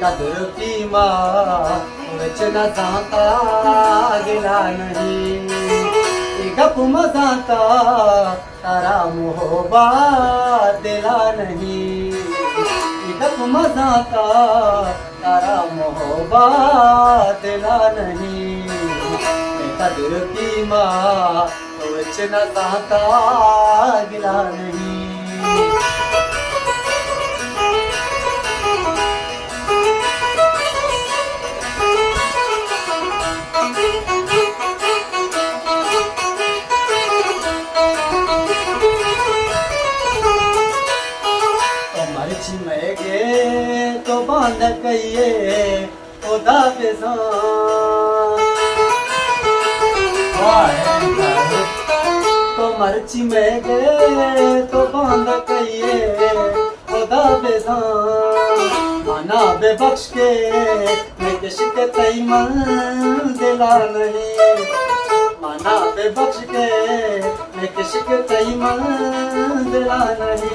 कदर कीमा विच न जाता गिला नहीं गप मजाता तारा मोहबा दिला नहीं गप मजाता तारा मोहबा दिला नहीं कदर कीमा विच न जाता गिला नहीं मर्च में गे तो बांध कहिए खुदा के तो मर्च में गे तो बांध कहिए खुदा के माना बेबख्श के मैं किश के तई मन दिला नहीं माना बेबख्श के मैं किश के तई मन दिला नहीं।